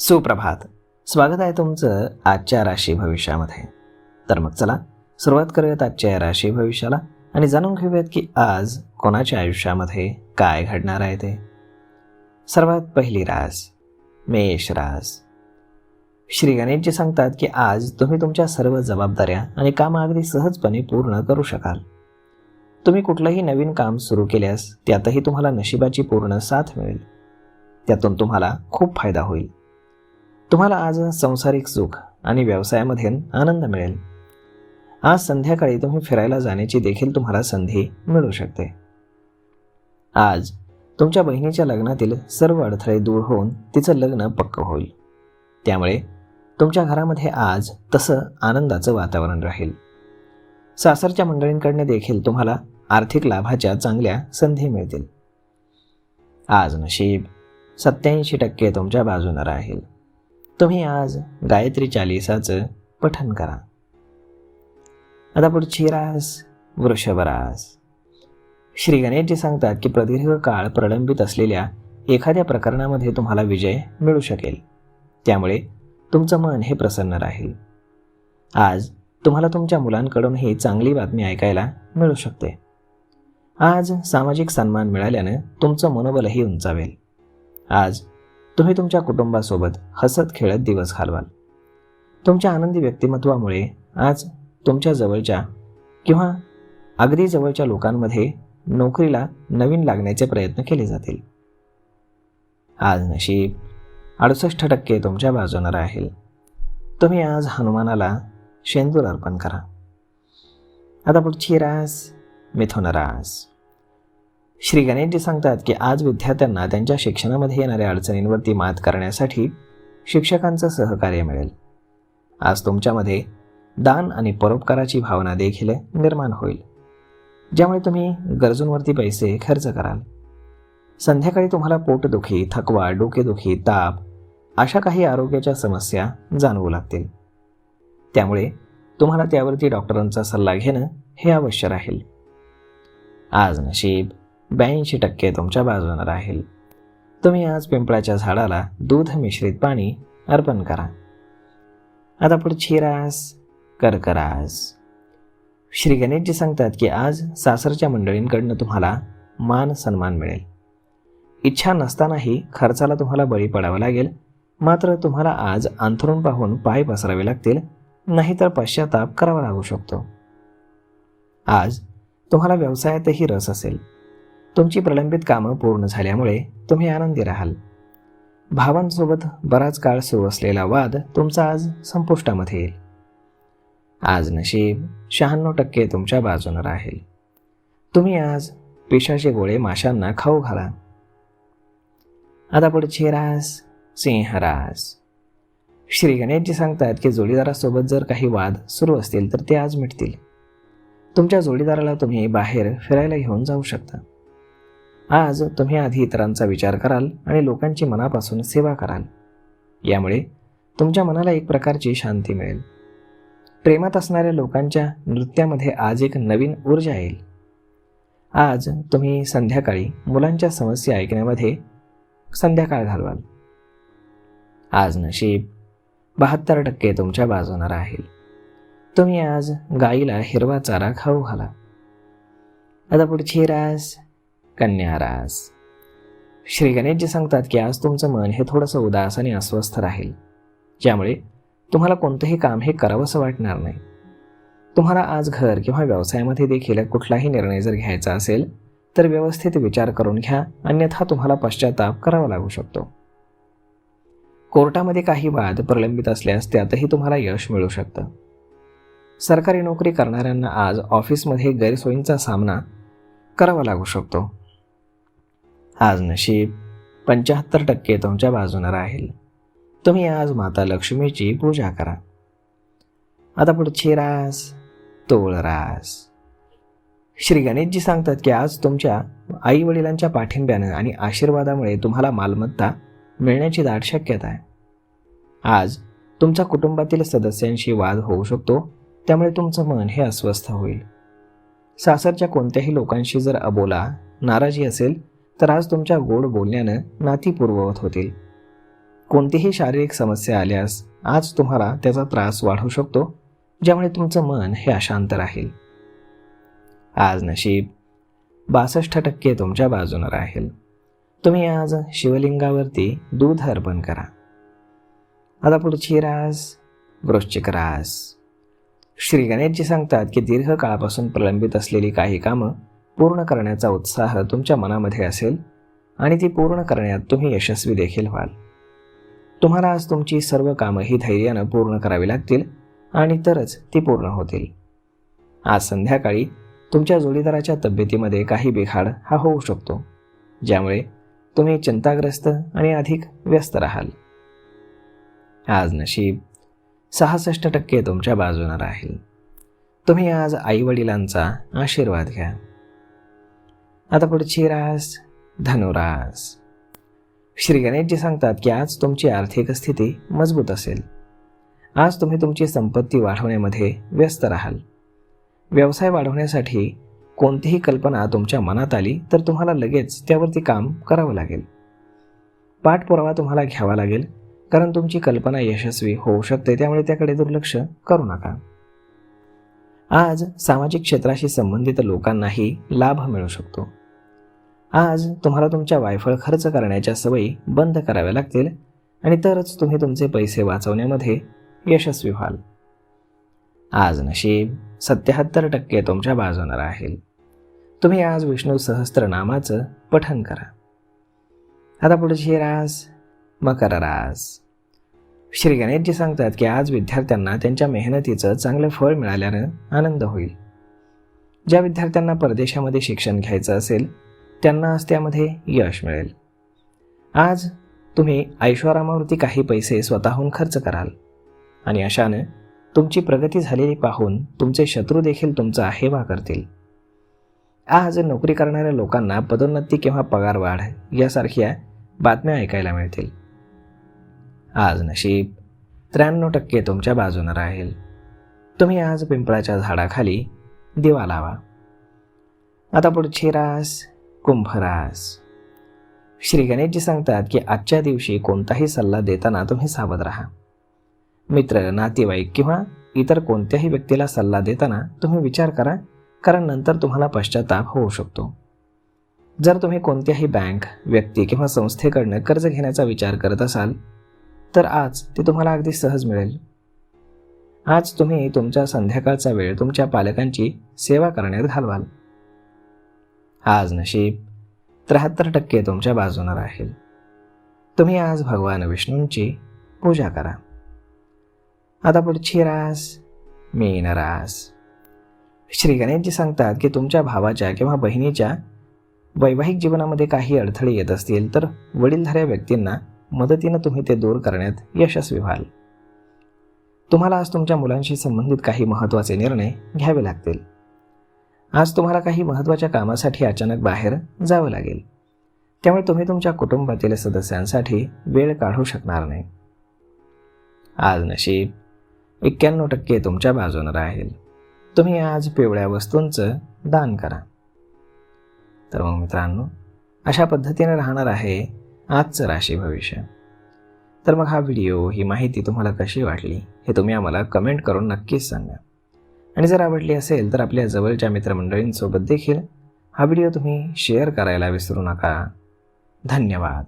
सुप्रभात. स्वागत आहे तुमचं आजच्या राशी भविष्यामध्ये. तर मग चला सुरुवात करूयात आजच्या या राशी भविष्याला आणि जाणून घेऊयात की आज कोणाच्या आयुष्यामध्ये काय घडणार आहे ते. सर्वात पहिली रास मेष रास. श्री गणेशजी सांगतात की आज तुम्ही तुमच्या सर्व जबाबदाऱ्या आणि कामं अगदी सहजपणे पूर्ण करू शकाल. तुम्ही कुठलंही नवीन काम सुरू केल्यास त्यातही तुम्हाला नशिबाची पूर्ण साथ मिळेल. त्यातून तुम्हाला खूप फायदा होईल. तुम्हाला आज सांसारिक सुख आणि व्यवसायामध्ये आनंद मिळेल. आज संध्याकाळी तुम्ही फिरायला जाण्याची देखील तुम्हाला संधी मिळू शकते. आज तुमच्या बहिणीच्या लग्नातील सर्व अडथळे दूर होऊन तिचं लग्न पक्क होईल. त्यामुळे तुमच्या घरामध्ये आज तसं आनंदाचं वातावरण राहील. सासरच्या मंडळींकडून देखील तुम्हाला आर्थिक लाभाच्या चांगल्या संधी मिळतील. आज नशीब 87% तुमच्या बाजूने राहील. तुम्ही आज गायत्री चालीसाचं पठण करा. आता पुढची रास वृषभ रास. श्री गणेशजी सांगतात की प्रदीर्घ काळ प्रलंबित असलेल्या एखाद्या प्रकरणामध्ये तुम्हाला विजय मिळू शकेल. त्यामुळे तुमचं मन हे प्रसन्न राहील. आज तुम्हाला तुमच्या मुलांकडूनही चांगली बातमी ऐकायला मिळू शकते. आज सामाजिक सन्मान मिळाल्यानं तुमचं मनोबलही उंचावेल. आज तुम्ही तुमच्या कुटुंबासोबत हसत खेळत दिवस घालवाल. तुमच्या आनंदी व्यक्तिमत्वामुळे आज तुमच्या जवळच्या किंवा अगदी जवळच्या लोकांमध्ये नोकरीला नवीन लागण्याचे प्रयत्न केले जातील. आज नशीब 68% तुमच्या बाजूने राहील. तुम्ही आज हनुमानाला शेंदूर अर्पण करा. आता पुढची रास मिथुन रास. श्री गणेशजी सांगतात की आज विद्यार्थ्यांना त्यांच्या शिक्षणामध्ये येणाऱ्या अडचणींवरती मात करण्यासाठी शिक्षकांचं सहकार्य मिळेल. आज तुमच्यामध्ये दान आणि परोपकाराची भावना देखील निर्माण होईल, ज्यामुळे तुम्ही गरजूंवरती पैसे खर्च कराल. संध्याकाळी तुम्हाला पोटदुखी, थकवा, डोकेदुखी, ताप अशा काही आरोग्याच्या समस्या जाणवू लागतील. त्यामुळे तुम्हाला त्यावरती डॉक्टरांचा सल्ला घेणं हे अवश्य राहील. आज नशीब 82% तुमच्या बाजूने राहील. तुम्ही आज पिंपळाच्या झाडाला दूध मिश्रित पाणी अर्पण करा. आता पुढची रास कर्क रास. श्री गणेशजी सांगतात की आज सासरच्या मंडळींकडनं तुम्हाला मान सन्मान मिळेल. इच्छा नसतानाही खर्चाला तुम्हाला बळी पडावं लागेल. मात्र तुम्हाला आज अंथरूण पाहून पाय पसरावे लागतील, नाहीतर पश्चाताप करावा लागू शकतो. आज तुम्हाला व्यवसायातही रस असेल. तुमची प्रलंबित कामं पूर्ण झाल्यामुळे तुम्ही आनंदी राहाल. भावांसोबत बराच काळ सुरू असलेला वाद तुमचा आज संपुष्टामध्ये येईल. आज नशीब 96% तुमच्या बाजूने राहील. तुम्ही आज पिशाचे गोळे माशांना खाऊ घाला. आता पुढची रास सिंह रास. श्री गणेशजी सांगतात की जोडीदारासोबत जर काही वाद सुरू असतील तर ते आज मिटतील. तुमच्या जोडीदाराला तुम्ही बाहेर फिरायला घेऊन जाऊ शकता. आज तुम्ही आधी इतरांचा विचार कराल आणि लोकांची मनापासून सेवा कराल. यामुळे तुमच्या मनाला एक प्रकारची शांती मिळेल. प्रेमात असणाऱ्या लोकांच्या नृत्यामध्ये आज एक नवीन ऊर्जा येईल. आज तुम्ही संध्याकाळी मुलांच्या समस्या ऐकण्यामध्ये संध्याकाळ घालवाल. आज नशीब 72% तुमच्या बाजूने राहील. तुम्ही आज गाईला हिरवा चारा खाऊ घाला. आता पुढची रास कन्या रास. श्री गणेशजी सांगतात की आज तुमचं मन हे थोडंसं उदास आणि अस्वस्थ राहील, ज्यामुळे तुम्हाला कोणतंही काम हे करावंसं वाटणार नाही. तुम्हाला आज घर किंवा व्यवसायामध्ये देखील कुठलाही निर्णय जर घ्यायचा असेल तर व्यवस्थित विचार करून घ्या, अन्यथा तुम्हाला पश्चाताप करावा लागू शकतो. कोर्टामध्ये काही वाद प्रलंबित असल्यास त्यातही तुम्हाला यश मिळू शकतं. सरकारी नोकरी करणाऱ्यांना आज ऑफिसमध्ये गैरसोयींचा सामना करावा लागू शकतो. आज नशीब 75% तुमच्या बाजूने राहील. तुम्ही आज माता लक्ष्मीची पूजा करा. आता पुढची रास तूळ रास. श्री गणेशजी सांगतात की आज तुमच्या आई वडिलांच्या पाठिंब्यानं आणि आशीर्वादामुळे तुम्हाला मालमत्ता मिळण्याची दाट शक्यता आहे. आज तुमच्या कुटुंबातील सदस्यांशी वाद होऊ शकतो, त्यामुळे तुमचं मन हे अस्वस्थ होईल. सासरच्या कोणत्याही लोकांशी जर अबोला नाराजी असेल तर आज तुमच्या गोड बोलण्यानं नाती पूर्ववत होतील. कोणतीही शारीरिक समस्या आल्यास आज तुम्हाला त्याचा त्रास वाढू शकतो, ज्यामुळे तुमचं मन हे अशांत राहील. आज नशीब 62% तुमच्या बाजूने राहील. तुम्ही आज शिवलिंगावरती दूध अर्पण करा. आता पुढची रास वृश्चिक रास. श्री गणेशजी सांगतात की दीर्घ काळापासून प्रलंबित असलेली काही कामं पूर्ण करण्याचा उत्साह तुमच्या मनामध्ये असेल आणि ती पूर्ण करण्यात तुम्ही यशस्वी देखील व्हाल. तुम्हाला आज तुमची सर्व कामं ही धैर्यानं पूर्ण करावी लागतील आणि तरच ती पूर्ण होतील. आज संध्याकाळी तुमच्या जोडीदाराच्या तब्येतीमध्ये काही बिघाड हा होऊ शकतो, ज्यामुळे तुम्ही चिंताग्रस्त आणि अधिक व्यस्त राहाल. आज नशीब 66% तुमच्या बाजूने राहील. तुम्ही आज आईवडिलांचा आशीर्वाद घ्या. आता पुढची रास धनुरास. श्री गणेशजी सांगतात की आज तुमची आर्थिक स्थिती मजबूत असेल. आज तुम्ही तुमची संपत्ती वाढवण्यामध्ये व्यस्त राहाल. व्यवसाय वाढवण्यासाठी कोणतीही कल्पना तुमच्या मनात आली तर तुम्हाला लगेच त्यावरती काम करावं लागेल. पाठपुरावा तुम्हाला घ्यावा लागेल, कारण तुमची कल्पना यशस्वी होऊ शकते, त्यामुळे त्याकडे दुर्लक्ष करू नका. आज सामाजिक क्षेत्राशी संबंधित लोकांनाही लाभ मिळू शकतो. आज तुम्हाला तुमच्या वायफळ खर्च करण्याच्या सवयी बंद कराव्या लागतील आणि तरच तुम्ही तुमचे पैसे वाचवण्यामध्ये यशस्वी व्हाल. आज नशीब 77% तुमच्या बाजूने राहील. तुम्ही आज विष्णू सहस्त्रनामाचं पठण करा. आता पुढची रास मकर रास. श्री गणेशजी सांगतात की आज विद्यार्थ्यांना त्यांच्या मेहनतीचं चांगलं फळ मिळाल्यानं आनंद होईल. ज्या विद्यार्थ्यांना परदेशामध्ये शिक्षण घ्यायचं असेल त्यांना आज त्यामध्ये यश मिळेल. आज तुम्ही ऐशोआरामावरती काही पैसे स्वतःहून खर्च कराल आणि अशानं तुमची प्रगती झालेली पाहून तुमचे शत्रू देखील तुमचा हेवा करतील. आज नोकरी करणाऱ्या लोकांना पदोन्नती किंवा पगारवाढ यासारख्या बातम्या ऐकायला मिळतील. आज नशीब 93% तुमच्या बाजूने राहील. तुम्ही आज पिंपळाच्या झाडाखाली दिवा लावा. आता पुढची रास कुंभ रास. श्री गणेशजी सांगतात की आजच्या दिवशी कोणताही सल्ला देताना तुम्ही सावध राहा. मित्र, नातेवाईक किंवा इतर कोणत्याही व्यक्तीला सल्ला देताना तुम्ही विचार करा, कारण नंतर तुम्हाला पश्चाताप होऊ शकतो. जर तुम्ही कोणत्याही बँक, व्यक्ती किंवा संस्थेकडनं कर्ज घेण्याचा विचार करत असाल तर आज ते तुम्हाला अगदी सहज मिळेल. आज तुम्ही तुमचा संध्याकाळचा वेळ तुमच्या पालकांची सेवा करण्यात घालवाल. आज नशीब 73% तुमच्या बाजूने राहील. तुम्ही आज भगवान विष्णूंची पूजा करा. आता पुढची रास मीन रास. श्री गणेशजी सांगतात की तुमच्या भावाच्या किंवा बहिणीच्या वैवाहिक जीवनामध्ये काही अडथळे येत असतील तर वडीलधाऱ्या व्यक्तींना मदतीनं तुम्ही ते दूर करण्यात यशस्वी व्हाल. तुम्हाला आज तुमच्या मुलांशी संबंधित काही महत्त्वाचे निर्णय घ्यावे लागतील. आज तुम्हाला काही महत्त्वाच्या कामासाठी अचानक बाहेर जावं लागेल, त्यामुळे तुम्ही तुमच्या कुटुंबातील सदस्यांसाठी वेळ काढू शकणार नाही. आज नशीब 91% तुमच्या बाजूने राहील. तुम्ही आज पिवळ्या वस्तूंचं दान करा. तर मग मित्रांनो, अशा पद्धतीने राहणार आहे आजचं राशी भविष्य. तर मग हा व्हिडिओ, ही माहिती तुम्हाला कशी वाटली हे तुम्ही आम्हाला कमेंट करून नक्कीच सांगा. आणि जर आवडली असेल तर आपल्या जवळच्या मित्रमंडळींसोबत देखील हा व्हिडिओ तुम्ही शेअर करायला विसरू नका. धन्यवाद.